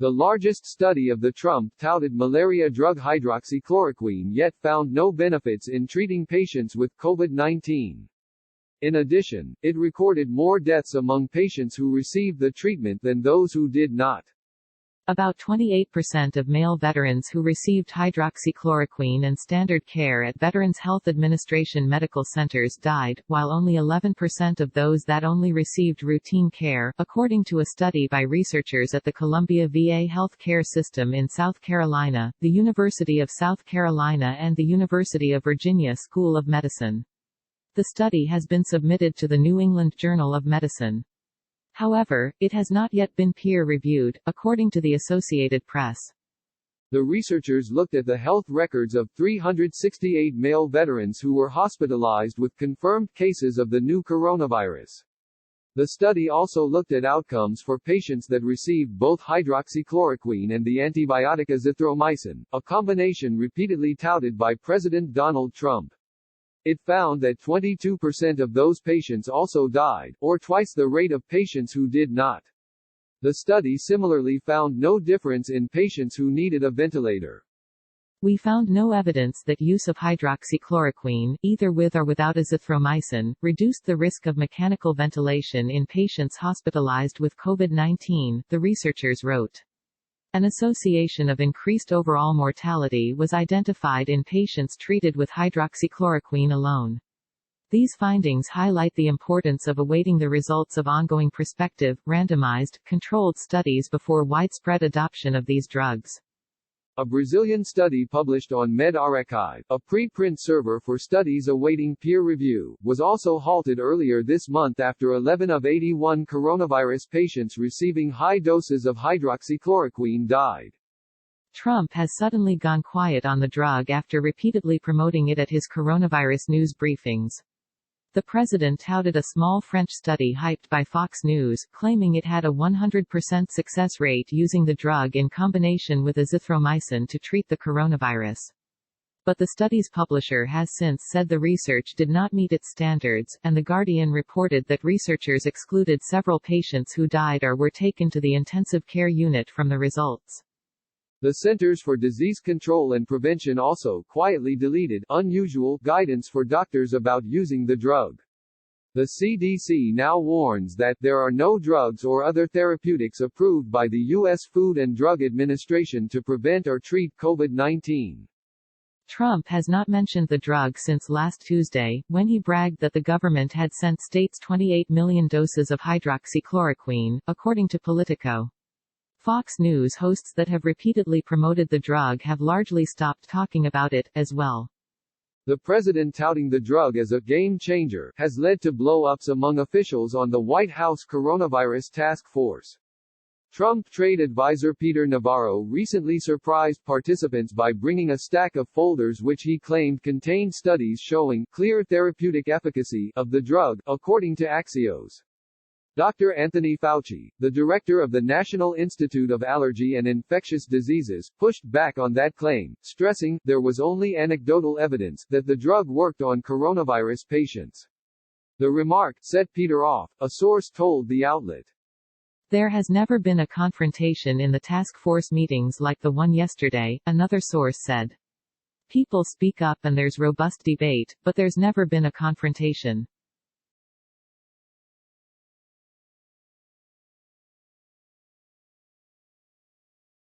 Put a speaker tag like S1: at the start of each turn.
S1: The largest study of the Trump-touted malaria drug hydroxychloroquine yet found no benefits in treating patients with COVID-19. In addition, it recorded more deaths among patients who received the treatment than those who did not.
S2: About 28% of male veterans who received hydroxychloroquine and standard care at Veterans Health Administration medical centers died, while only 11% of those that only received routine care, according to a study by researchers at the Columbia VA Health Care System in South Carolina, the University of South Carolina and the University of Virginia School of Medicine. The study has been submitted to the New England Journal of Medicine. However, it has not yet been peer-reviewed, according to the Associated Press.
S1: The researchers looked at the health records of 368 male veterans who were hospitalized with confirmed cases of the new coronavirus. The study also looked at outcomes for patients that received both hydroxychloroquine and the antibiotic azithromycin, a combination repeatedly touted by President Donald Trump. It found that 22% of those patients also died, or twice the rate of patients who did not. The study similarly found no difference in patients who needed a ventilator.
S2: We found no evidence that use of hydroxychloroquine, either with or without azithromycin, reduced the risk of mechanical ventilation in patients hospitalized with COVID-19, the researchers wrote. An association of increased overall mortality was identified in patients treated with hydroxychloroquine alone. These findings highlight the importance of awaiting the results of ongoing prospective, randomized, controlled studies before widespread adoption of these drugs.
S1: A Brazilian study published on medRxiv, a preprint server for studies awaiting peer review, was also halted earlier this month after 11 of 81 coronavirus patients receiving high doses of hydroxychloroquine died.
S2: Trump has suddenly gone quiet on the drug after repeatedly promoting it at his coronavirus news briefings. The president touted a small French study hyped by Fox News, claiming it had a 100% success rate using the drug in combination with azithromycin to treat the coronavirus. But the study's publisher has since said the research did not meet its standards, and The Guardian reported that researchers excluded several patients who died or were taken to the intensive care unit from the results.
S1: The Centers for Disease Control and Prevention also quietly deleted unusual guidance for doctors about using the drug. The CDC now warns that there are no drugs or other therapeutics approved by the U.S. Food and Drug Administration to prevent or treat COVID-19.
S2: Trump has not mentioned the drug since last Tuesday, when he bragged that the government had sent states 28 million doses of hydroxychloroquine, according to Politico. Fox News hosts that have repeatedly promoted the drug have largely stopped talking about it, as well.
S1: The president touting the drug as a game changer has led to blow-ups among officials on the White House coronavirus task force. Trump trade advisor Peter Navarro recently surprised participants by bringing a stack of folders which he claimed contained studies showing clear therapeutic efficacy of the drug, according to Axios. Dr. Anthony Fauci, the director of the National Institute of Allergy and Infectious Diseases, pushed back on that claim, stressing there was only anecdotal evidence that the drug worked on coronavirus patients. The remark set Peter off, a source told the outlet.
S2: There has never been a confrontation in the task force meetings like the one yesterday, another source said. People speak up and there's robust debate, but there's never been a confrontation.